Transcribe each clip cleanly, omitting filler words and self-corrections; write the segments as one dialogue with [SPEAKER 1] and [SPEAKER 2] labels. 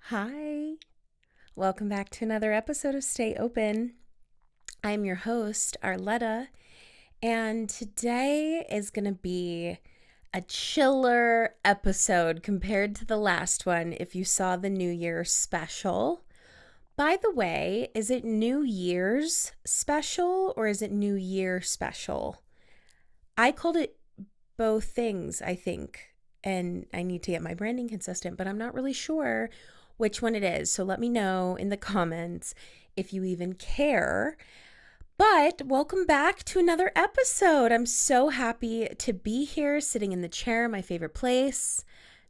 [SPEAKER 1] Hi, welcome back to another episode of Stay Open. I'm your host, Arletta, and today is going to be a chiller episode compared to the last one if you saw the New Year's special. By the way, is it New Year's special or is it New Year special? I called it both things, I think, and I need to get my branding consistent, but I'm not really sure which one it is. So let me know in the comments if you even care. But welcome back to another episode. I'm so happy to be here sitting in the chair, my favorite place,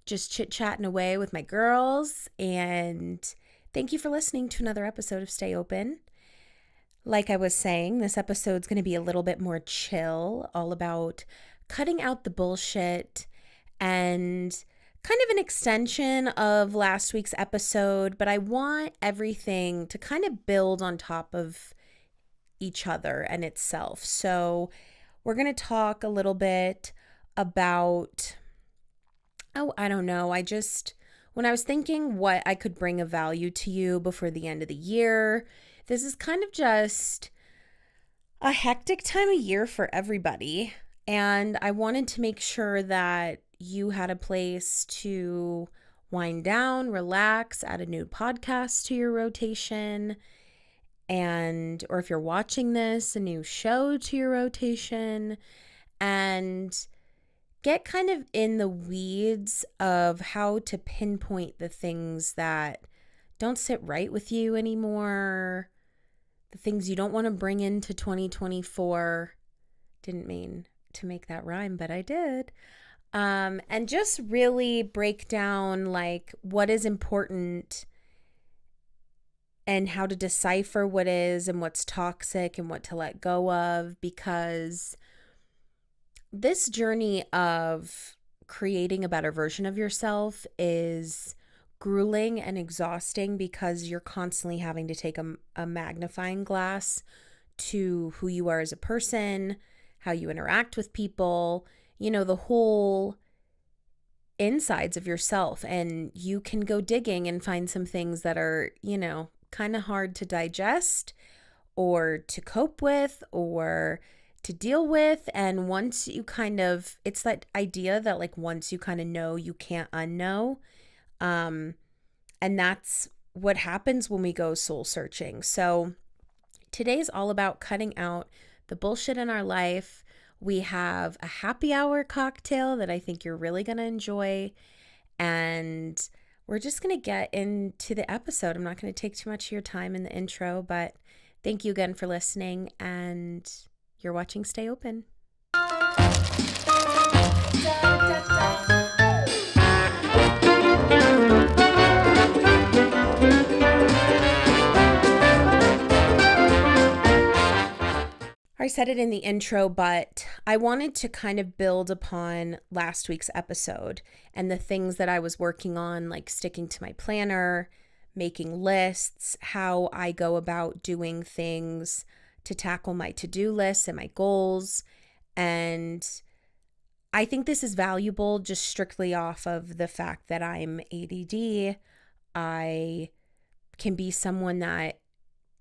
[SPEAKER 1] just chit-chatting away with my girls. And thank you for listening to another episode of Stay Open. Like I was saying, this episode's going to be a little bit more chill, all about cutting out the bullshit and kind of an extension of last week's episode, but I want everything to kind of build on top of each other and itself. So we're going to talk a little bit about, I don't know. When I was thinking what I could bring of value to you before the end of the year, this is kind of just a hectic time of year for everybody. And I wanted to make sure that you had a place to wind down, relax, add a new podcast to your rotation, or if you're watching this, a new show to your rotation, and get kind of in the weeds of how to pinpoint the things that don't sit right with you anymore, the things you don't want to bring into 2024. Didn't mean to make that rhyme, but I did. And just really break down like what is important and how to decipher what is and what's toxic and what to let go of, because this journey of creating a better version of yourself is grueling and exhausting because you're constantly having to take a magnifying glass to who you are as a person, how you interact with people, the whole insides of yourself. And you can go digging and find some things that are, kind of hard to digest or to cope with or to deal with. And once you it's that idea that like once you kind of know, you can't unknow. And that's what happens when we go soul searching. So today's all about cutting out the bullshit in our life. We have a happy hour cocktail that I think you're really going to enjoy. And we're just going to get into the episode. I'm not going to take too much of your time in the intro, but thank you again for listening. And you're watching Stay Open. I said it in the intro, but I wanted to kind of build upon last week's episode and the things that I was working on, like sticking to my planner, making lists, how I go about doing things to tackle my to-do lists and my goals. And I think this is valuable just strictly off of the fact that I'm ADD. I can be someone that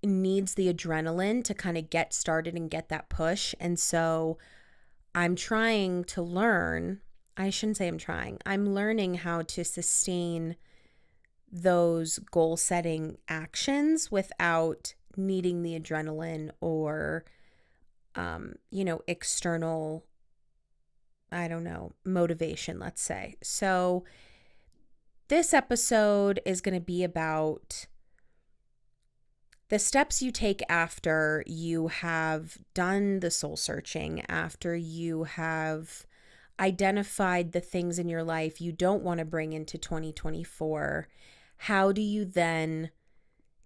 [SPEAKER 1] needs the adrenaline to kind of get started and get that push. And so I'm trying to learn, I shouldn't say I'm learning how to sustain those goal setting actions without needing the adrenaline or, external, motivation, let's say. So this episode is going to be about the steps you take after you have done the soul searching, after you have identified the things in your life you don't want to bring into 2024. How do you then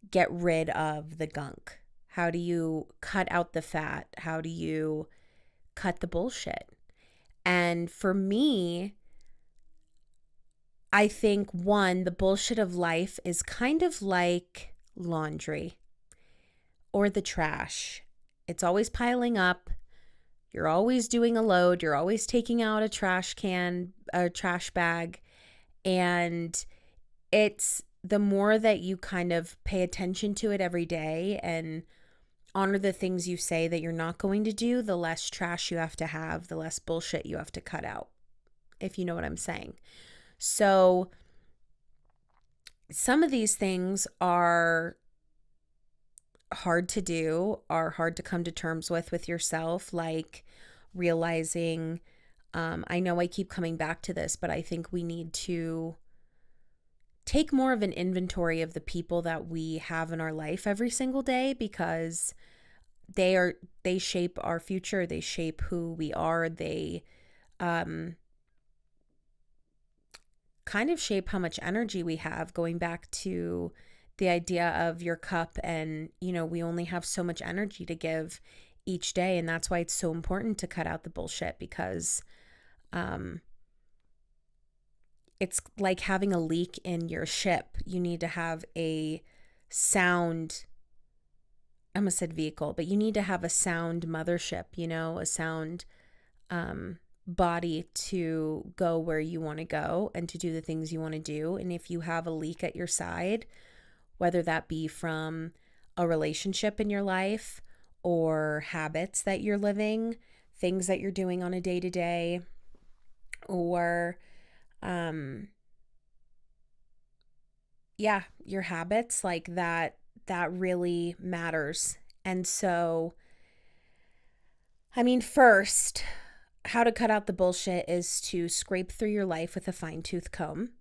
[SPEAKER 1] get rid of the gunk? How do you cut out the fat? How do you cut the bullshit? And for me, I think the bullshit of life is kind of like laundry or the trash. It's always piling up. You're always doing a load. You're always taking out a trash bag. And it's the more that you kind of pay attention to it every day and honor the things you say that you're not going to do, the less trash you have to have, the less bullshit you have to cut out, if you know what I'm saying. So some of these things are hard to do, are hard to come to terms with yourself, like realizing, I know I keep coming back to this, but I think we need to take more of an inventory of the people that we have in our life every single day, because they shape our future, they shape who we are, they kind of shape how much energy we have, going back to the idea of your cup. And, we only have so much energy to give each day. And that's why it's so important to cut out the bullshit, because it's like having a leak in your ship. You need to have a sound, I almost said vehicle, but you need to have a sound mothership, a sound body to go where you want to go and to do the things you want to do. And if you have a leak at your side, whether that be from a relationship in your life or habits that you're living, things that you're doing on a day-to-day, or your habits, like that really matters. And so, first, how to cut out the bullshit is to scrape through your life with a fine-tooth comb.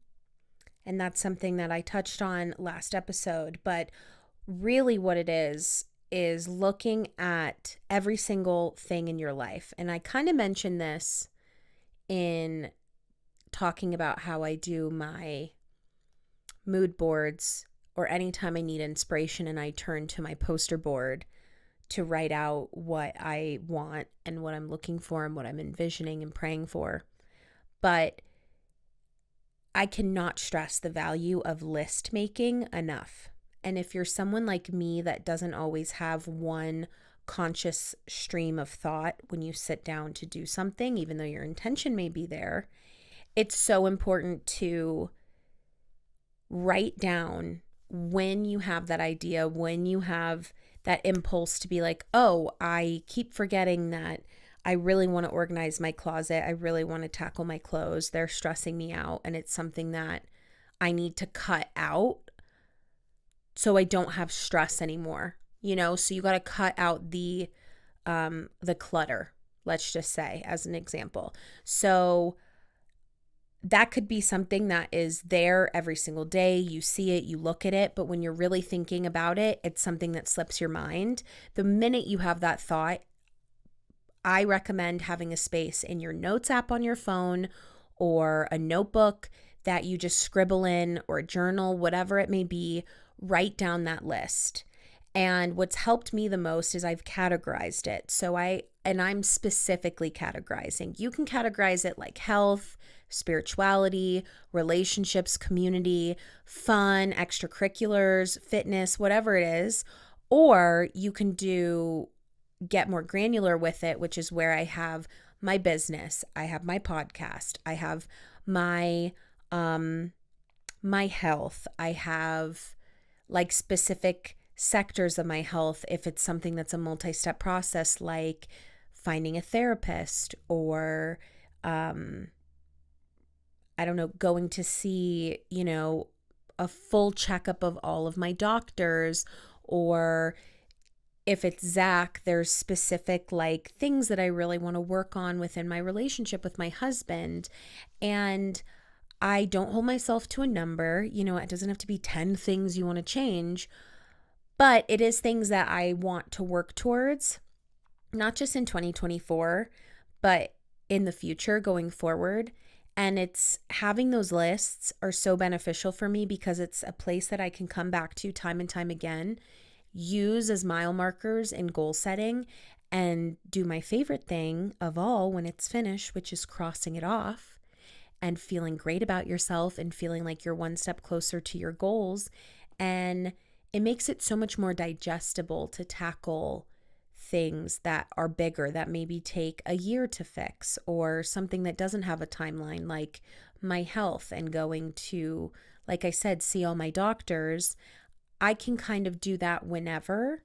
[SPEAKER 1] And that's something that I touched on last episode. But really what it is looking at every single thing in your life. And I kind of mentioned this in talking about how I do my mood boards, or anytime I need inspiration and I turn to my poster board to write out what I want and what I'm looking for and what I'm envisioning and praying for. But I cannot stress the value of list making enough. And if you're someone like me that doesn't always have one conscious stream of thought when you sit down to do something, even though your intention may be there, it's so important to write down when you have that idea, when you have that impulse to be like, oh, I keep forgetting that I really want to organize my closet. I really want to tackle my clothes. They're stressing me out, and it's something that I need to cut out so I don't have stress anymore. So you got to cut out the clutter, let's just say, as an example. So that could be something that is there every single day. You see it, you look at it, but when you're really thinking about it, it's something that slips your mind. The minute you have that thought, I recommend having a space in your notes app on your phone, or a notebook that you just scribble in, or a journal, whatever it may be. Write down that list. And what's helped me the most is I've categorized it. So I'm specifically categorizing. You can categorize it like health, spirituality, relationships, community, fun, extracurriculars, fitness, whatever it is. Or you can get more granular with it, which is where I have my business, I have my podcast, I have my health, I have like specific sectors of my health. If it's something that's a multi-step process, like finding a therapist, or I don't know, going to see, a full checkup of all of my doctors, or if it's Zach, there's specific like things that I really want to work on within my relationship with my husband. And I don't hold myself to a number. It doesn't have to be 10 things you want to change, but it is things that I want to work towards, not just in 2024, but in the future going forward. And it's having those lists are so beneficial for me, because it's a place that I can come back to time and time again, use as mile markers in goal setting, and do my favorite thing of all when it's finished, which is crossing it off and feeling great about yourself and feeling like you're one step closer to your goals. And it makes it so much more digestible to tackle things that are bigger, that maybe take a year to fix, or something that doesn't have a timeline, like my health and going to like I said, see all my doctors, I can kind of do that whenever.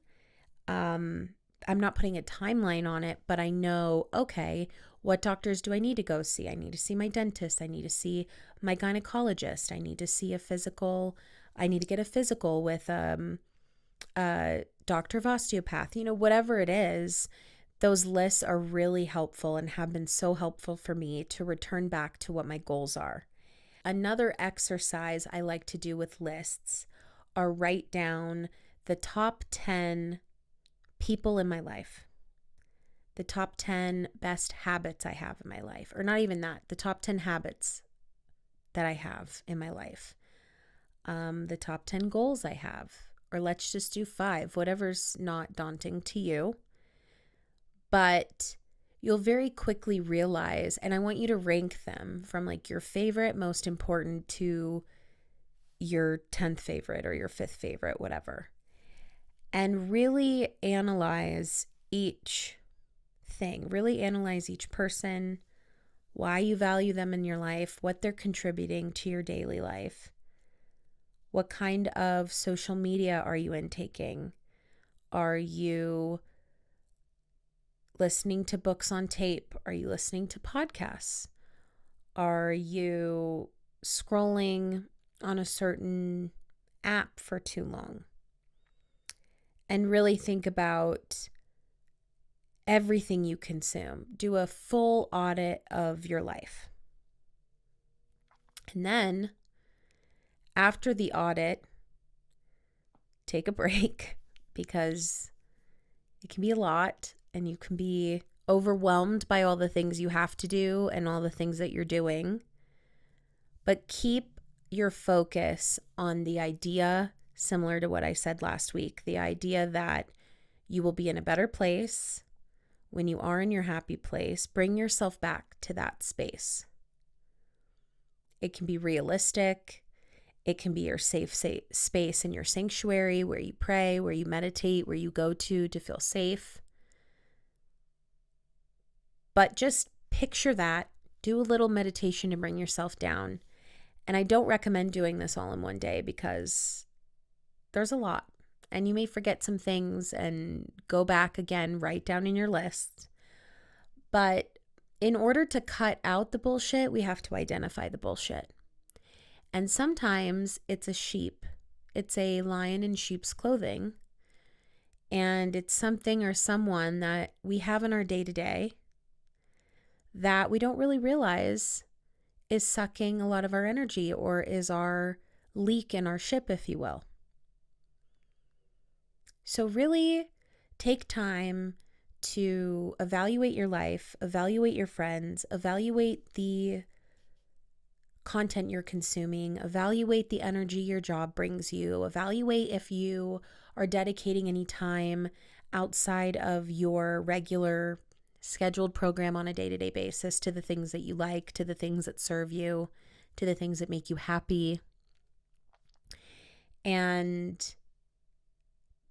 [SPEAKER 1] I'm not putting a timeline on it, but I know, okay, what doctors do I need to go see? I need to see my dentist. I need to see my gynecologist. I need to see I need to get a physical with a doctor of osteopath, whatever it is. Those lists are really helpful and have been so helpful for me to return back to what my goals are. Another exercise I like to do with lists are write down the top 10 people in my life, the top 10 best habits I have in my life, or not even that, the top 10 habits that I have in my life, the top 10 goals I have, or let's just do 5, whatever's not daunting to you. But you'll very quickly realize, and I want you to rank them from like your favorite, most important to your 10th favorite or your 5th favorite, whatever. And really analyze each thing, really analyze each person, why you value them in your life, what they're contributing to your daily life. What kind of social media are you intaking? Are you listening to books on tape? Are you listening to podcasts? Are you scrolling on a certain app for too long? And really think about everything you consume. Do a full audit of your life. And then after the audit, take a break because it can be a lot and you can be overwhelmed by all the things you have to do and all the things that you're doing. But keep your focus on the idea, similar to what I said last week, the idea that you will be in a better place when you are in your happy place. Bring yourself back to that space. It can be realistic. It can be your safe space in your sanctuary where you pray, where you meditate, where you go to feel safe. But just picture that. Do a little meditation to bring yourself down. And I don't recommend doing this all in one day because there's a lot. And you may forget some things and go back again, write down in your list. But in order to cut out the bullshit, we have to identify the bullshit. And sometimes it's a sheep. It's a lion in sheep's clothing. And it's something or someone that we have in our day-to-day that we don't really realize is sucking a lot of our energy or is our leak in our ship, if you will. So really take time to evaluate your life, evaluate your friends, evaluate the content you're consuming, evaluate the energy your job brings you, evaluate if you are dedicating any time outside of your regular scheduled program on a day-to-day basis to the things that you like, to the things that serve you, to the things that make you happy. And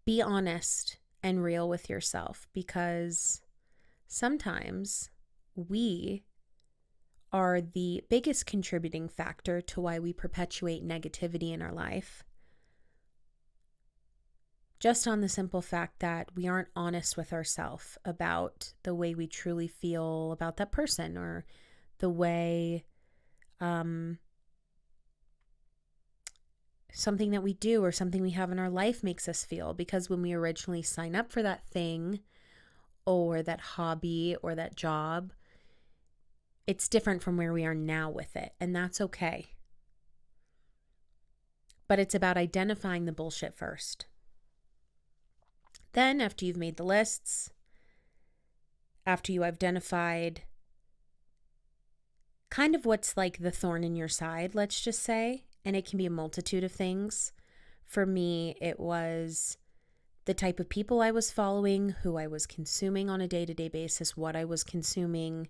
[SPEAKER 1] be honest and real with yourself, because sometimes we are the biggest contributing factor to why we perpetuate negativity in our life. Just on the simple fact that we aren't honest with ourselves about the way we truly feel about that person, or the way something that we do or something we have in our life makes us feel. Because when we originally sign up for that thing or that hobby or that job, it's different from where we are now with it, and that's okay. But it's about identifying the bullshit first. Then, after you've made the lists, after you identified kind of what's like the thorn in your side, let's just say, and it can be a multitude of things. For me, it was the type of people I was following, who I was consuming on a day-to-day basis, what I was consuming.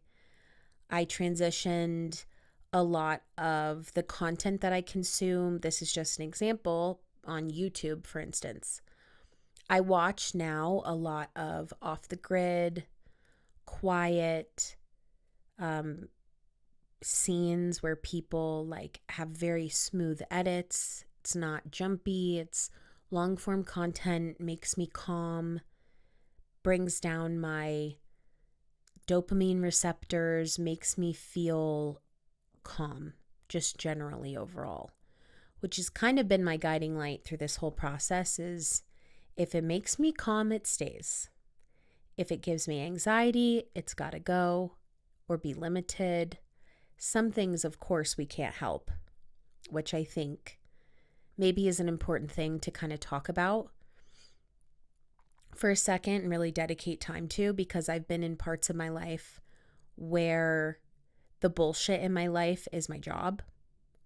[SPEAKER 1] I transitioned a lot of the content that I consume. This is just an example on YouTube, for instance. I watch now a lot of off the grid, quiet, scenes where people like have very smooth edits. It's not jumpy. It's long form content, makes me calm, brings down my dopamine receptors, makes me feel calm, just generally overall, which has kind of been my guiding light through this whole process is if it makes me calm, it stays. If it gives me anxiety, it's got to go or be limited. Some things, of course, we can't help, which I think maybe is an important thing to kind of talk about for a second and really dedicate time to, because I've been in parts of my life where the bullshit in my life is my job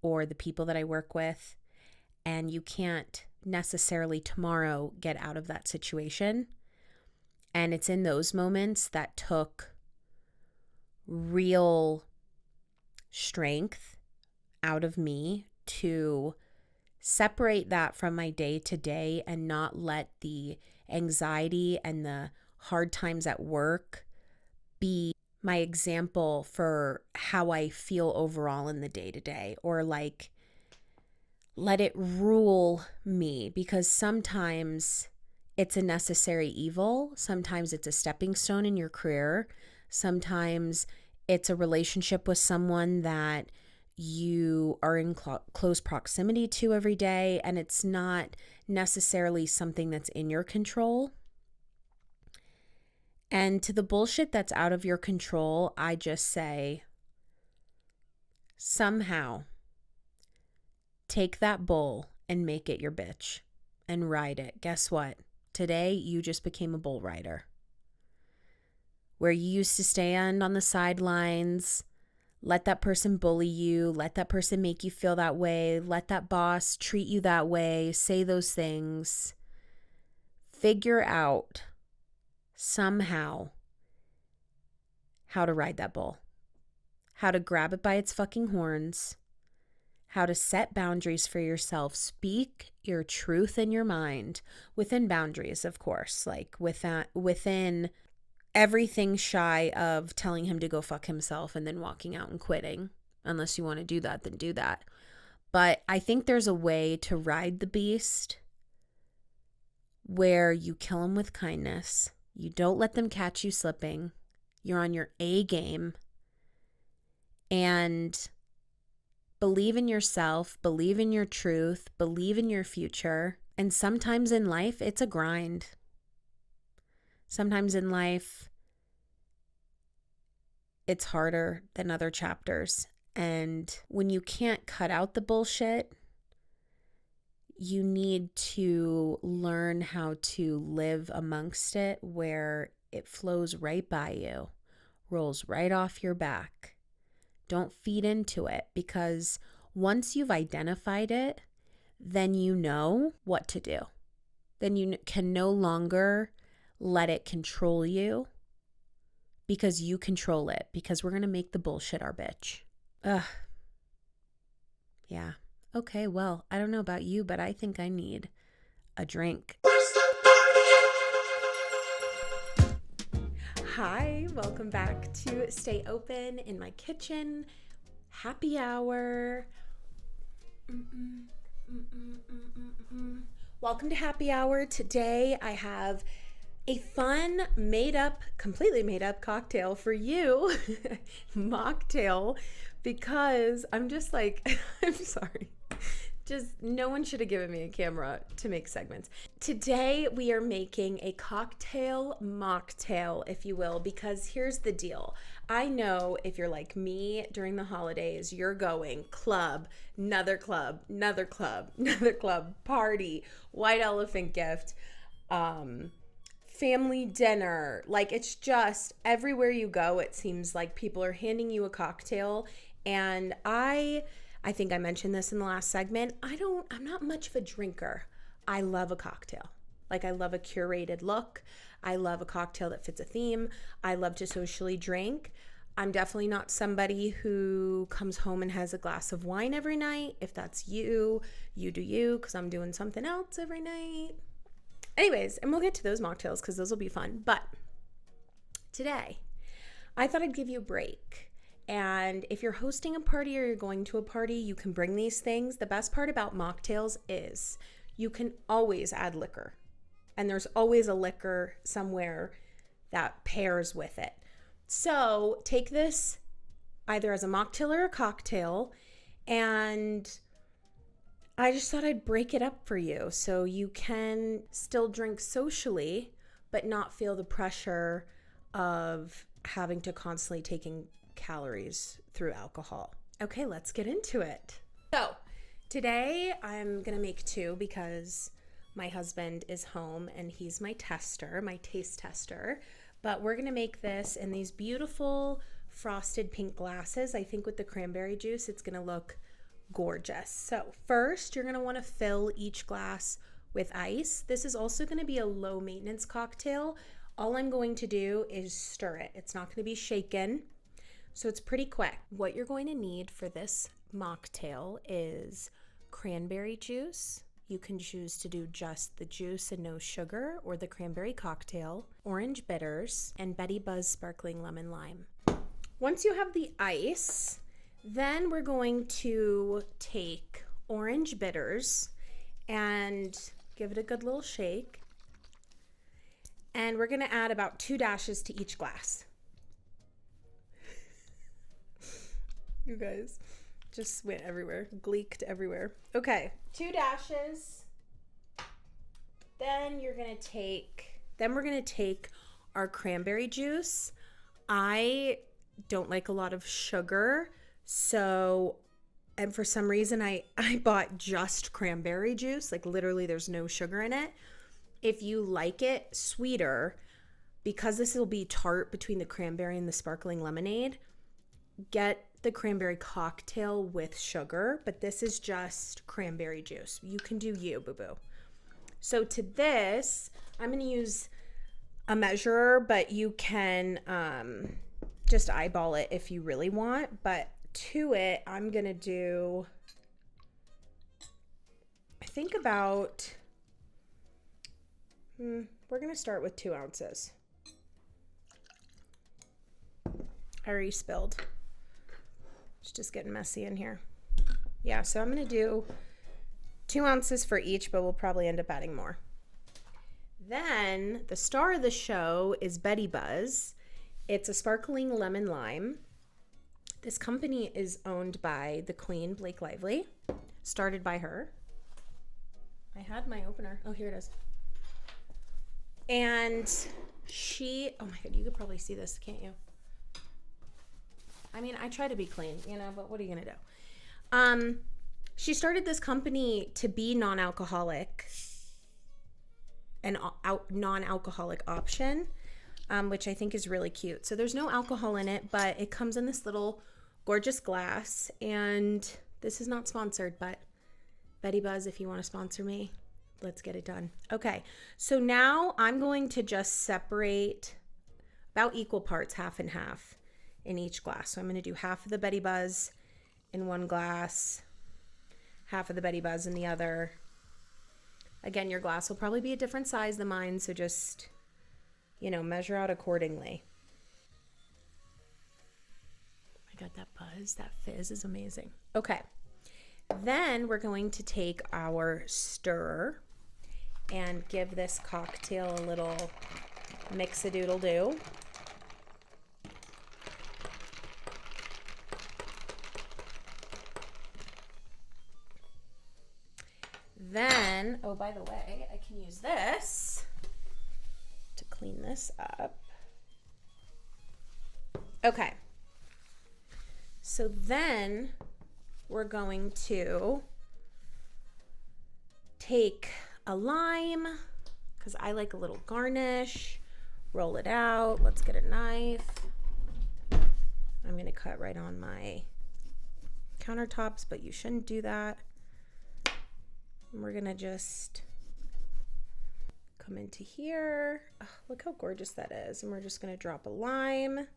[SPEAKER 1] or the people that I work with, and you can't necessarily tomorrow get out of that situation. And it's in those moments that took real strength out of me to separate that from my day to day and not let the anxiety and the hard times at work be my example for how I feel overall in the day to day, or like let it rule me, because sometimes it's a necessary evil. Sometimes it's a stepping stone in your career. Sometimes it's a relationship with someone that you are in close proximity to every day, and it's not necessarily something that's in your control. And to the bullshit that's out of your control, I just say, somehow take that bull and make it your bitch and ride it. Guess what? Today, you just became a bull rider. Where you used to stand on the sidelines, let that person bully you, let that person make you feel that way, let that boss treat you that way, say those things. Figure out somehow how to ride that bull, how to grab it by its fucking horns, how to set boundaries for yourself, speak your truth in your mind within boundaries, of course, like within everything shy of telling him to go fuck himself and then walking out and quitting. Unless you want to do that, then do that. But I think there's a way to ride the beast where you kill him with kindness. You don't let them catch you slipping. You're on your A game. And believe in yourself, believe in your truth, believe in your future. And sometimes in life, it's a grind. Sometimes in life, it's harder than other chapters. And when you can't cut out the bullshit, you need to learn how to live amongst it where it flows right by you, rolls right off your back. Don't feed into it, because once you've identified it, then you know what to do. Then you can no longer let it control you, because you control it, because we're going to make the bullshit our bitch. Ugh. Yeah. Okay, well, I don't know about you, but I think I need a drink. Hi, welcome back to Stay Open in my kitchen. Happy hour. Welcome to happy hour. Today I have a fun, completely made up cocktail for you. Mocktail, because I'm just like, I'm sorry. Just no one should have given me a camera to make segments. Today we are making a cocktail mocktail, if you will, because here's the deal. I know if you're like me during the holidays, you're going club, another club, another club, another club, party, white elephant gift, family dinner. Like, it's just everywhere you go, it seems like people are handing you a cocktail. And I think I mentioned this in the last segment. I'm not much of a drinker. I love a cocktail. Like, I love a curated look. I love a cocktail that fits a theme. I love to socially drink. I'm definitely not somebody who comes home and has a glass of wine every night. If that's you, you do you, because I'm doing something else every night. Anyways, and we'll get to those mocktails because those will be fun. But today, I thought I'd give you a break And if you're hosting a party or you're going to a party, you can bring these things. The best part about mocktails is you can always add liquor. And there's always a liquor somewhere that pairs with it. So take this either as a mocktail or a cocktail, and I just thought I'd break it up for you so you can still drink socially, but not feel the pressure of having to constantly taking calories through alcohol. Okay, let's get into it. So today I'm gonna make two because my husband is home and he's my tester, my taste tester. But we're gonna make this in these beautiful frosted pink glasses. I think with the cranberry juice, it's gonna look gorgeous. So first, you're gonna wanna fill each glass with ice. This is also gonna be a low maintenance cocktail. All I'm going to do is stir it. It's not gonna be shaken, so it's pretty quick. What you're going to need for this mocktail is cranberry juice. You can choose to do just the juice and no sugar, or the cranberry cocktail, orange bitters, and Betty Buzz sparkling lemon lime. Once you have the ice, then we're going to take orange bitters and give it a good little shake. And we're gonna add about 2 dashes to each glass. You guys just went everywhere, gleeked everywhere. Okay, 2 dashes. Then we're gonna take our cranberry juice. I don't like a lot of sugar, and for some reason I bought just cranberry juice, like literally there's no sugar in it. If you like it sweeter, because this will be tart between the cranberry and the sparkling lemonade, get the cranberry cocktail with sugar, but this is just cranberry juice. You can do you, boo-boo. So to this, I'm gonna use a measurer, but you can just eyeball it if you really want. But to it, I'm gonna do, I think about, we're gonna start with 2 ounces. I already spilled. It's just getting messy in here. Yeah, so I'm gonna do 2 ounces for each, but we'll probably end up adding more. Then the star of the show is Betty Buzz. It's a sparkling lemon lime. This company is owned by the Queen, Blake Lively, started by her. I had my opener. Oh, here it is. And oh my God, you could probably see this, can't you? I mean, I try to be clean, but what are you gonna do? She started this company to be non-alcoholic, an non-alcoholic option, which I think is really cute. So there's no alcohol in it, but it comes in this little gorgeous glass. And this is not sponsored, but Betty Buzz, if you want to sponsor me, let's get it done. Okay, so now I'm going to just separate about equal parts, half and half, in each glass. So I'm going to do half of the Betty Buzz in one glass, half of the Betty Buzz in the other. Again, your glass will probably be a different size than mine, so just, measure out accordingly. Oh my God, that buzz, that fizz is amazing. Okay, then we're going to take our stir and give this cocktail a little mix-a-doodle-doo. Then, oh, by the way, I can use this to clean this up. Okay. So then we're going to take a lime, because I like a little garnish, roll it out. Let's get a knife. I'm going to cut right on my countertops, but you shouldn't do that. And we're gonna just come into here. Oh, look how gorgeous that is. And we're just gonna drop a lime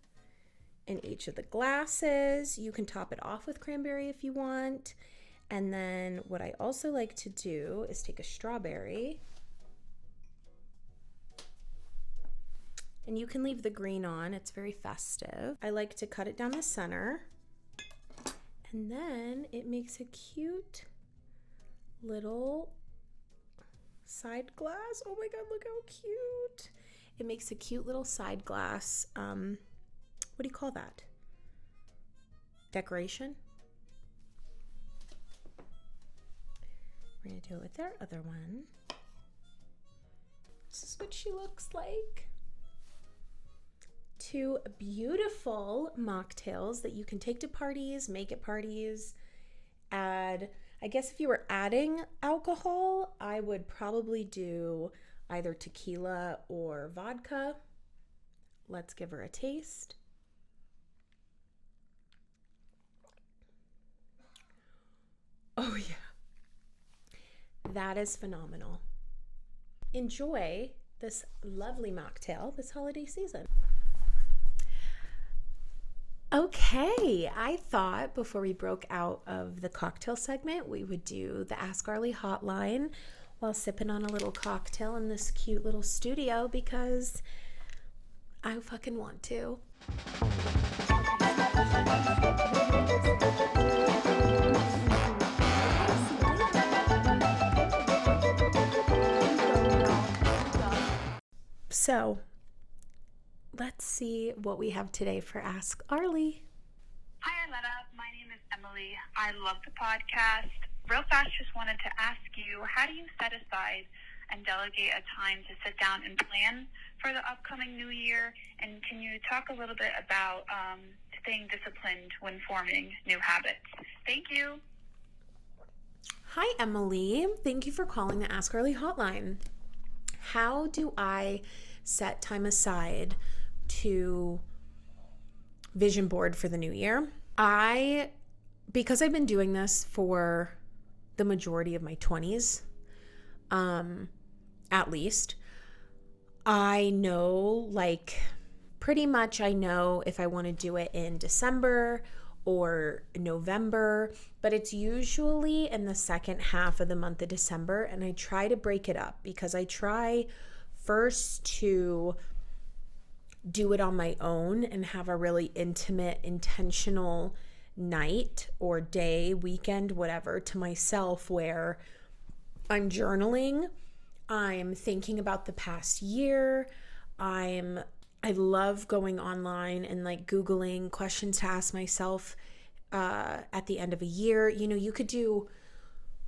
[SPEAKER 1] in each of the glasses. You can top it off with cranberry if you want. And then what I also like to do is take a strawberry And you can leave the green on. It's very festive. I like to cut it down the center. And then it makes a cute little side glass. Oh my God, look how cute. It makes a cute little side glass. What do you call that? Decoration? We're gonna do it with our other one. This is what she looks like. Two beautiful mocktails that you can take to parties, make at parties, add. I guess if you were adding alcohol, I would probably do either tequila or vodka. Let's give her a taste. Oh yeah. That is phenomenal. Enjoy this lovely mocktail this holiday season. Okay, I thought before we broke out of the cocktail segment, we would do the Ask Arlee hotline while sipping on a little cocktail in this cute little studio because I fucking want to. So, let's see what we have today for Ask Arlee.
[SPEAKER 2] Hi, Arletta. My name is Emily. I love the podcast. Real fast, just wanted to ask you, how do you set aside and delegate a time to sit down and plan for the upcoming new year? And can you talk a little bit about staying disciplined when forming new habits? Thank you.
[SPEAKER 1] Hi, Emily. Thank you for calling the Ask Arlee hotline. How do I set time aside to vision board for the new year? Because I've been doing this for the majority of my 20s, at least, I know, pretty much I know if I want to do it in December or November, but it's usually in the second half of the month of December, and I try to break it up because I try first to do it on my own and have a really intimate, intentional night or day, weekend, whatever, to myself where I'm journaling, I'm thinking about the past year, I love going online and Googling questions to ask myself at the end of a year. You know, you could do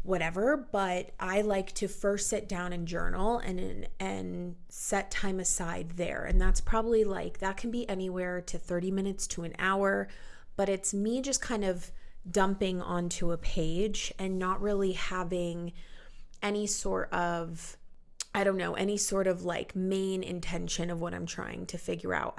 [SPEAKER 1] whatever, but I like to first sit down and journal and set time aside there. And that's probably that can be anywhere to 30 minutes to an hour, but it's me just kind of dumping onto a page and not really having any sort of, main intention of what I'm trying to figure out.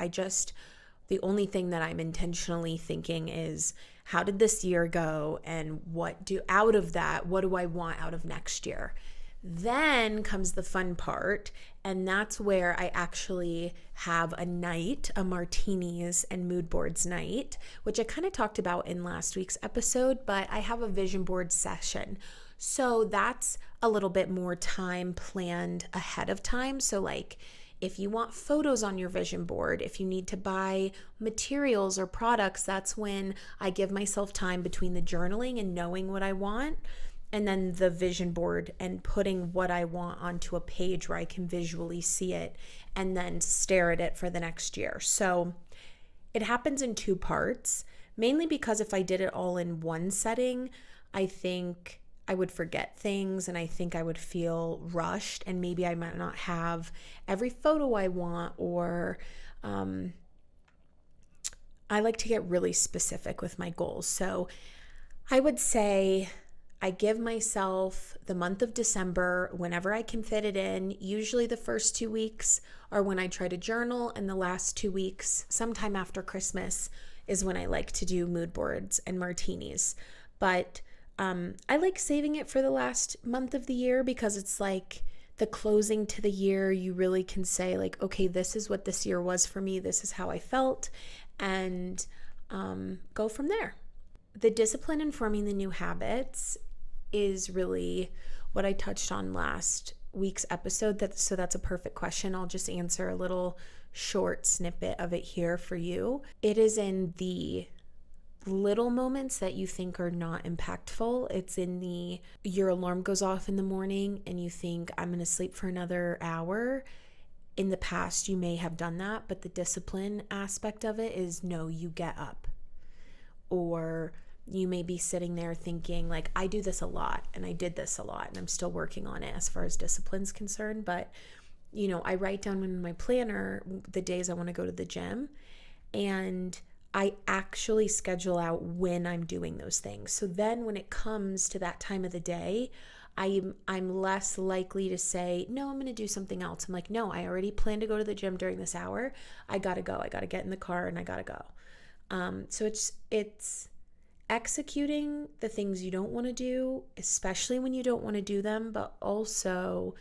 [SPEAKER 1] The only thing that I'm intentionally thinking is, how did this year go? And what do I want out of next year? Then comes the fun part. And that's where I actually have a night, a martinis and mood boards night, which I kind of talked about in last week's episode, but I have a vision board session. So that's a little bit more time planned ahead of time. So if you want photos on your vision board, if you need to buy materials or products, that's when I give myself time between the journaling and knowing what I want, and then the vision board and putting what I want onto a page where I can visually see it and then stare at it for the next year. So it happens in two parts, mainly because if I did it all in one setting, I think I would forget things and I think I would feel rushed and maybe I might not have every photo I want, or I like to get really specific with my goals. So I would say I give myself the month of December whenever I can fit it in. Usually the first 2 weeks are when I try to journal, and the last 2 weeks, sometime after Christmas, is when I like to do mood boards and martinis. But I like saving it for the last month of the year because it's the closing to the year. You really can say okay, this is what this year was for me. This is how I felt, and go from there. The discipline in forming the new habits is really what I touched on last week's episode, that's a perfect question. I'll just answer a little short snippet of it here for you. It is in the little moments that you think are not impactful. It's in your alarm goes off in the morning and you think, I'm going to sleep for another hour. In the past, you may have done that, but the discipline aspect of it is no, you get up. Or you may be sitting there thinking, like, I do this a lot and I did this a lot and I'm still working on it as far as discipline's concerned. But, I write down in my planner the days I want to go to the gym, and I actually schedule out when I'm doing those things. So then when it comes to that time of the day, I'm less likely to say, no, I'm going to do something else. I'm like, no, I already plan to go to the gym during this hour. I got to go. I got to get in the car and I got to go. So it's executing the things you don't want to do, especially when you don't want to do them. But also,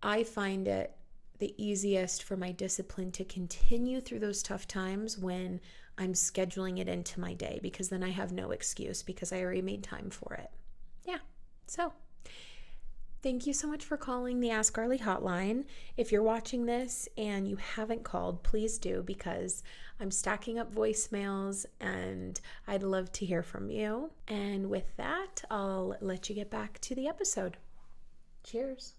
[SPEAKER 1] I find it the easiest for my discipline to continue through those tough times when I'm scheduling it into my day, because then I have no excuse because I already made time for it. Yeah. So thank you so much for calling the Ask Arlee hotline. If you're watching this and you haven't called, please do, because I'm stacking up voicemails and I'd love to hear from you. And with that, I'll let you get back to the episode. Cheers.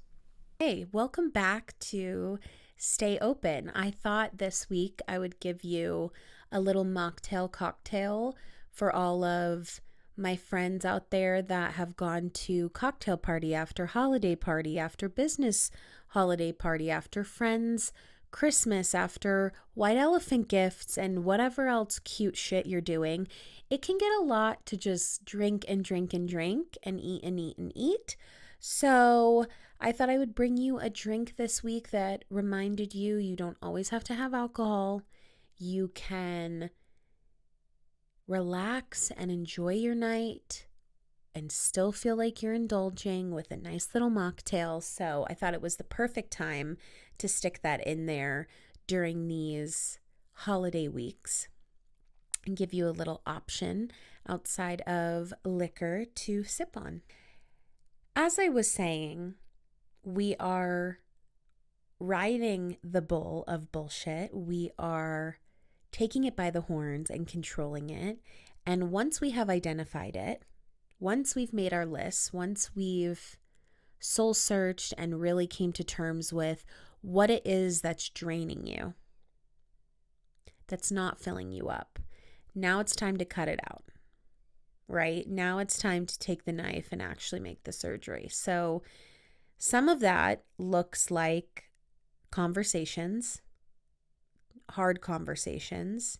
[SPEAKER 1] Hey, welcome back to Stay Open. I thought this week I would give you a little mocktail cocktail for all of my friends out there that have gone to cocktail party after holiday party, after business holiday party, after friends Christmas, after white elephant gifts, and whatever else cute shit you're doing. It can get a lot to just drink and drink and drink and eat and eat and eat. So I thought I would bring you a drink this week that reminded you don't always have to have alcohol. You can relax and enjoy your night and still feel like you're indulging with a nice little mocktail. So I thought it was the perfect time to stick that in there during these holiday weeks and give you a little option outside of liquor to sip on. As I was saying, we are riding the bull of bullshit. We are taking it by the horns and controlling it. And once we have identified it, once we've made our lists, once we've soul searched and really came to terms with what it is that's draining you, that's not filling you up, now it's time to cut it out. Right? Now it's time to take the knife and actually make the surgery. So some of that looks like conversations, hard conversations.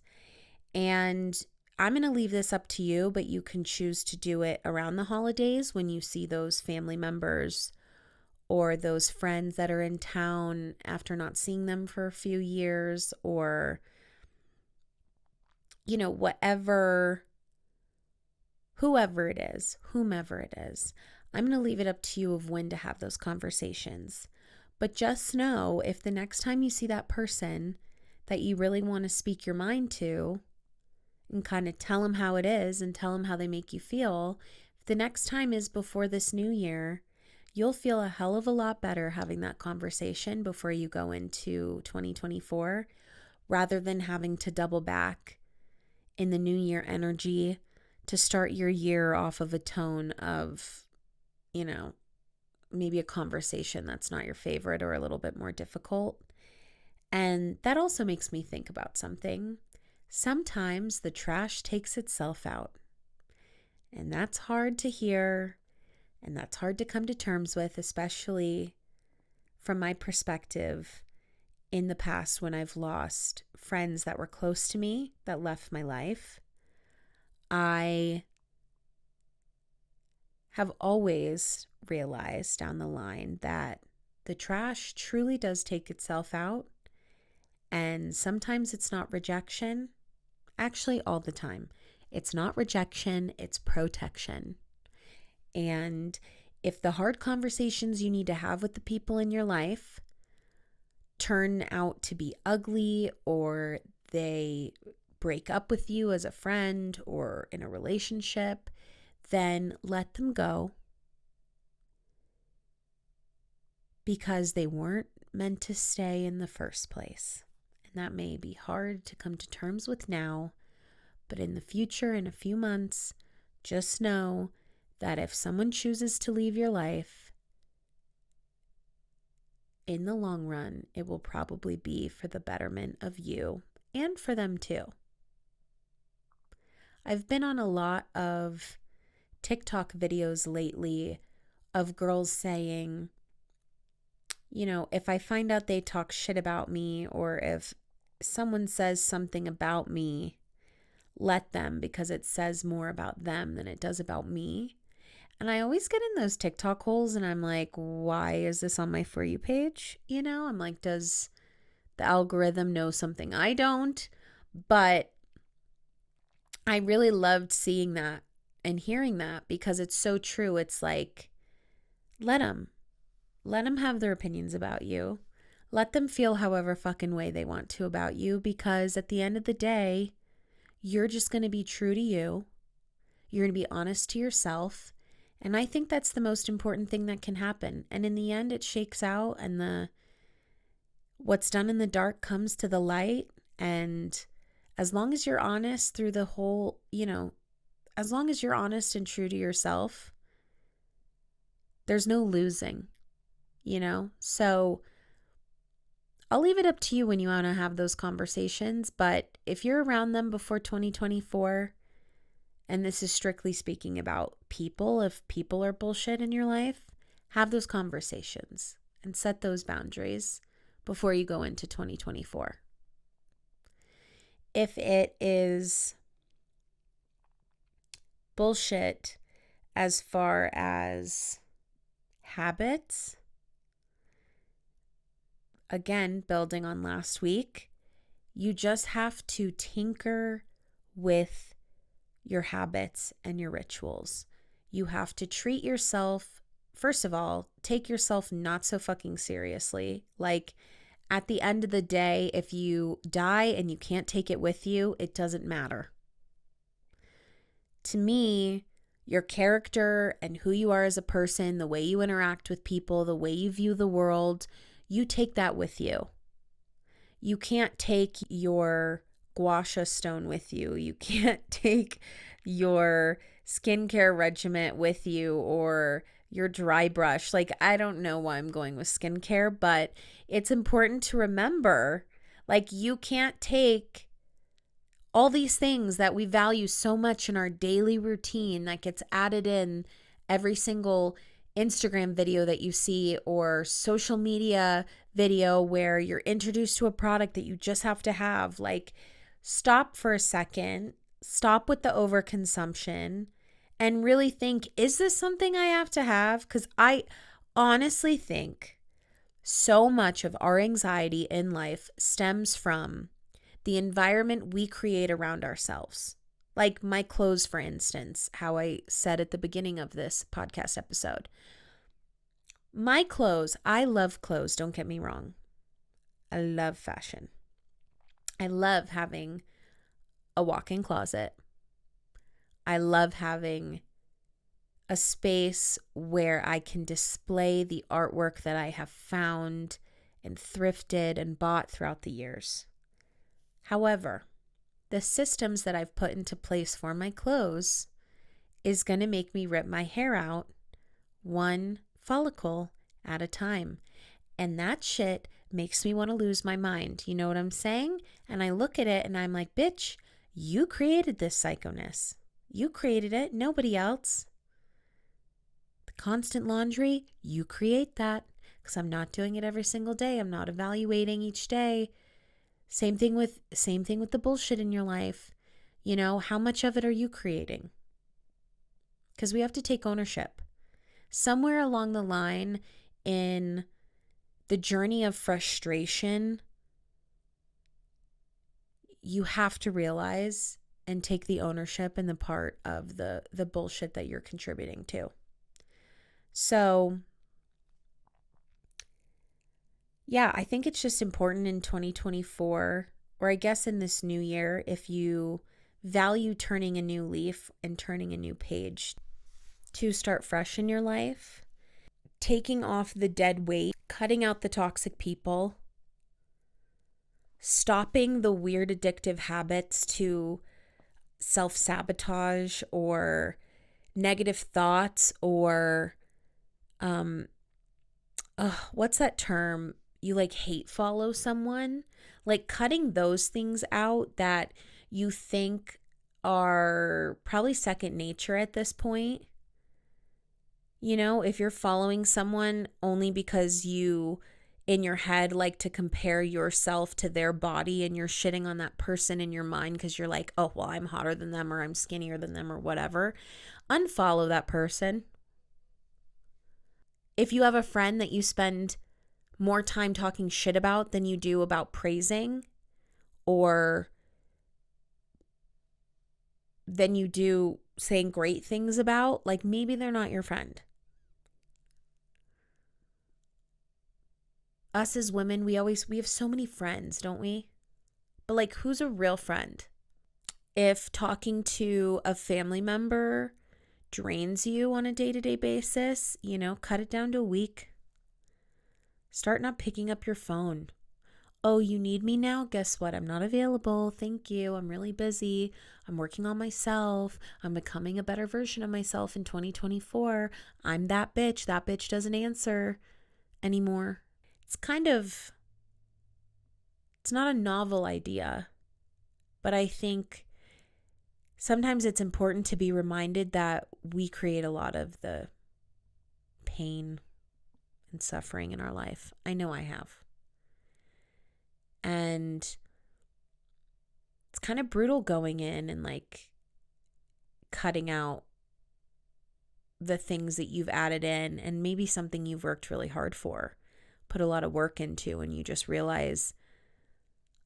[SPEAKER 1] And I'm going to leave this up to you, but you can choose to do it around the holidays when you see those family members or those friends that are in town after not seeing them for a few years, or, whomever it is. I'm going to leave it up to you of when to have those conversations. But just know, if the next time you see that person that you really want to speak your mind to and kind of tell them how it is and tell them how they make you feel, if the next time is before this new year, you'll feel a hell of a lot better having that conversation before you go into 2024, rather than having to double back in the new year energy to start your year off of a tone of, maybe a conversation that's not your favorite or a little bit more difficult. And that also makes me think about something. Sometimes the trash takes itself out. And that's hard to hear, and that's hard to come to terms with, especially from my perspective in the past when I've lost friends that were close to me that left my life. I have always realized down the line that the trash truly does take itself out. And sometimes it's not rejection. Actually, all the time. It's not rejection, it's protection. And if the hard conversations you need to have with the people in your life turn out to be ugly, or they break up with you as a friend or in a relationship, then let them go. because they weren't meant to stay in the first place. And that may be hard to come to terms with now, but in the future, in a few months, just know that if someone chooses to leave your life, in the long run, it will probably be for the betterment of you and for them too. I've been on a lot of TikTok videos lately of girls saying, if I find out they talk shit about me, or if someone says something about me, let them, because it says more about them than it does about me. And I always get in those TikTok holes and I'm like, why is this on my For You page? I'm like, does the algorithm know something I don't? But I really loved seeing that and hearing that, because it's so true. It's like, let them have their opinions about you. Let them feel however fucking way they want to about you, because at the end of the day, you're just going to be true to you. You're going to be honest to yourself. And I think that's the most important thing that can happen. And in the end, it shakes out, and what's done in the dark comes to the light. And as long as you're honest through the whole, as long as you're honest and true to yourself, there's no losing, So I'll leave it up to you when you want to have those conversations. But if you're around them before 2024, and this is strictly speaking about people, if people are bullshit in your life, have those conversations and set those boundaries before you go into 2024. If it is bullshit as far as habits, again, building on last week, you just have to tinker with your habits and your rituals. You have to treat yourself, first of all, take yourself not so fucking seriously. Like, at the end of the day, if you die and you can't take it with you, it doesn't matter. To me, your character and who you are as a person, the way you interact with people, the way you view the world, you take that with you. You can't take your gua sha stone with you. You can't take your skincare regimen with you, or your dry brush. Like, I don't know why I'm going with skincare, but it's important to remember, like, you can't take all these things that we value so much in our daily routine that gets added in every single Instagram video that you see, or social media video where you're introduced to a product that you just have to have. Like, stop for a second, stop with the overconsumption, and really think, is this something I have to have? Because I honestly think so much of our anxiety in life stems from the environment we create around ourselves. Like my clothes, for instance, how I said at the beginning of this podcast episode. My clothes, I love clothes, don't get me wrong. I love fashion. I love having a walk-in closet. I love having a space where I can display the artwork that I have found and thrifted and bought throughout the years. However, the systems that I've put into place for my clothes is going to make me rip my hair out one follicle at a time. And that shit makes me want to lose my mind. You know what I'm saying? And I look at it and I'm like, bitch, you created this psychoness. You created it, nobody else. The constant laundry, you create that, because I'm not doing it every single day. I'm not evaluating each day. Same thing with the bullshit in your life. You know, how much of it are you creating? Because we have to take ownership. Somewhere along the line in the journey of frustration, you have to realize and take the ownership in the part of the bullshit that you're contributing to. So, yeah, I think it's just important in 2024, or I guess in this new year, if you value turning a new leaf and turning a new page to start fresh in your life, taking off the dead weight, cutting out the toxic people, stopping the weird addictive habits to self-sabotage or negative thoughts or what's that term? You like hate follow someone, like cutting those things out that you think are probably second nature at this point. You know, if you're following someone only because you in your head like to compare yourself to their body and you're shitting on that person in your mind because you're like, oh, well, I'm hotter than them or I'm skinnier than them or whatever, unfollow that person. If you have a friend that you spend more time talking shit about than you do about praising, or than you do saying great things about, like maybe they're not your friend. Us as women, we have so many friends, don't we? But like, who's a real friend? If talking to a family member drains you on a day-to-day basis, you know, cut it down to a week. Start not picking up your phone. Oh, you need me now? Guess what? I'm not available. Thank you. I'm really busy. I'm working on myself. I'm becoming a better version of myself in 2024. I'm that bitch. That bitch doesn't answer anymore. It's not a novel idea, but I think sometimes it's important to be reminded that we create a lot of the pain and suffering in our life. I know I have. And it's kind of brutal going in and like cutting out the things that you've added in and maybe something you've worked really hard for, put a lot of work into, and you just realize,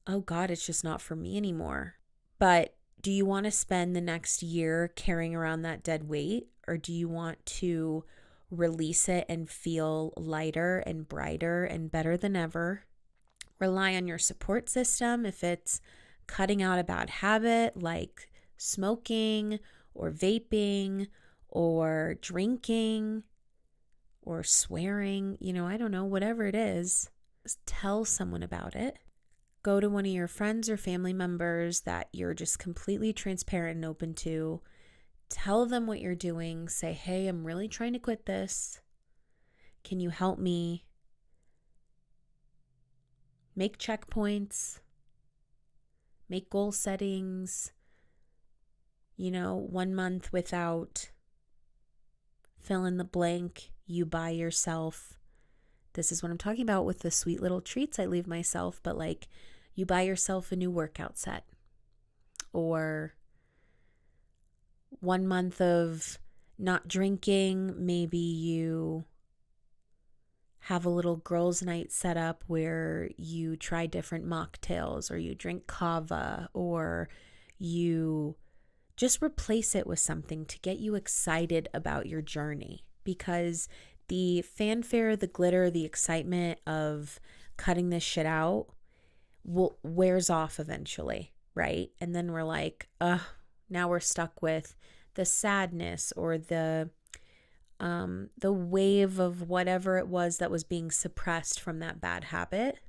[SPEAKER 1] oh God, it's just not for me anymore. But do you want to spend the next year carrying around that dead weight, or do you want to release it and feel lighter and brighter and better than ever? Rely on your support system if it's cutting out a bad habit like smoking or vaping or drinking or swearing, you know, I don't know, whatever it is. Just tell someone about it. Go to one of your friends or family members that you're just completely transparent and open to. Tell them what you're doing. Say, hey, I'm really trying to quit this. Can you help me? Make checkpoints. Make goal settings. You know, 1 month without fill in the blank. You buy yourself. This is what I'm talking about with the sweet little treats I leave myself. But like, you buy yourself a new workout set. Or 1 month of not drinking. Maybe you have a little girls' night set up where you try different mocktails, or you drink kava, or you just replace it with something to get you excited about your journey. Because the fanfare, the glitter, the excitement of cutting this shit out wears off eventually, right? And then we're like, now we're stuck with the sadness or the wave of whatever it was that was being suppressed from that bad habit.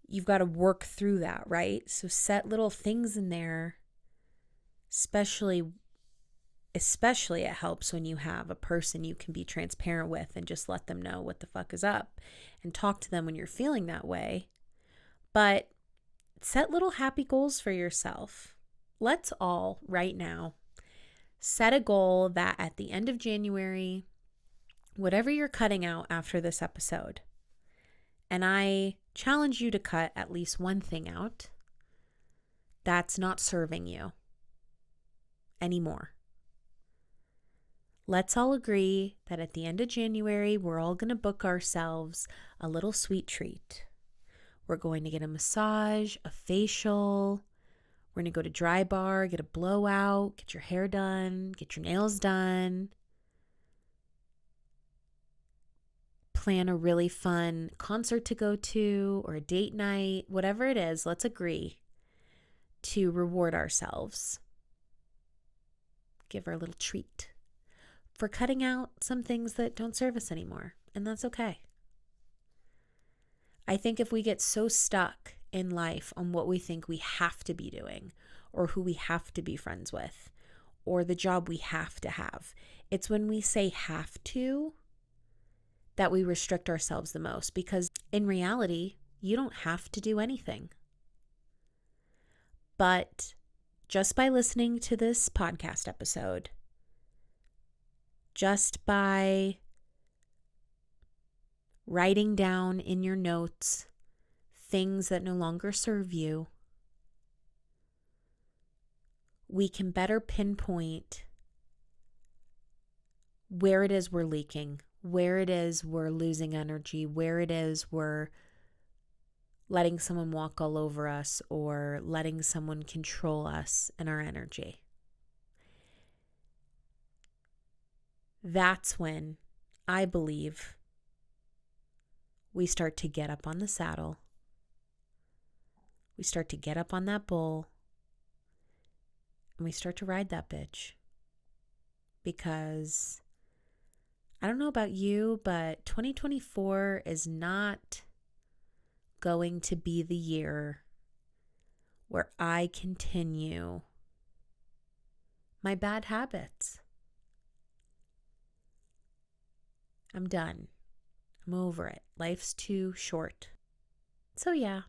[SPEAKER 1] You've got to work through that, right? So set little things in there. Especially it helps when you have a person you can be transparent with and just let them know what the fuck is up and talk to them when you're feeling that way. But set little happy goals for yourself. Let's all right now set a goal that at the end of January, whatever you're cutting out after this episode, and I challenge you to cut at least one thing out that's not serving you anymore. Let's all agree that at the end of January, we're all going to book ourselves a little sweet treat. We're going to get a massage, a facial. We're going to go to Dry Bar, get a blowout, get your hair done, get your nails done. Plan a really fun concert to go to or a date night, whatever it is. Let's agree to reward ourselves. Give her a little treat for cutting out some things that don't serve us anymore. And that's okay. I think if we get so stuck in life on what we think we have to be doing, or who we have to be friends with, or the job we have to have, it's when we say have to that we restrict ourselves the most, because in reality, you don't have to do anything. But just by listening to this podcast episode, just by writing down in your notes things that no longer serve you, we can better pinpoint where it is we're leaking, where it is we're losing energy, where it is we're letting someone walk all over us or letting someone control us and our energy. That's when I believe we start to get up on the saddle. We start to get up on that bull and we start to ride that bitch. Because I don't know about you, but 2024 is not going to be the year where I continue my bad habits. I'm done. I'm over it. Life's too short. So yeah.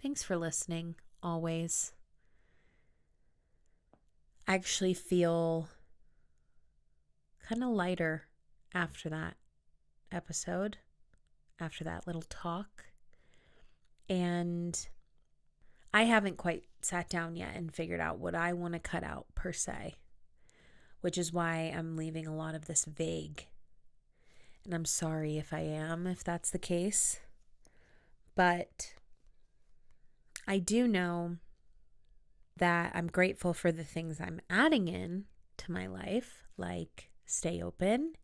[SPEAKER 1] Thanks for listening, always. I actually feel kind of lighter after that episode, after that little talk. And I haven't quite sat down yet and figured out what I want to cut out per se, which is why I'm leaving a lot of this vague. And I'm sorry if I am, if that's the case. But I do know that I'm grateful for the things I'm adding in to my life, like stay open,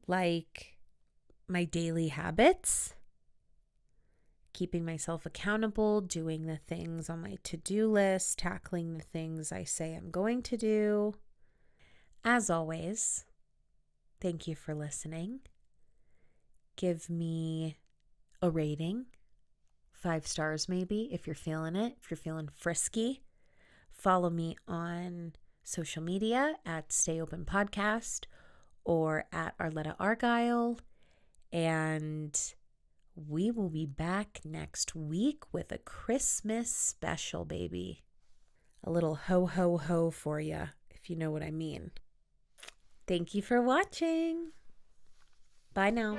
[SPEAKER 1] like my daily habits, keeping myself accountable, doing the things on my to-do list, tackling the things I say I'm going to do. As always, thank you for listening. Give me a rating, 5 stars maybe, if you're feeling it, if you're feeling frisky. Follow me on social media at Stay Open Podcast or at Arletta Argyle. And we will be back next week with a Christmas special, baby. A little ho, ho, ho for you, if you know what I mean. Thank you for watching. Bye now.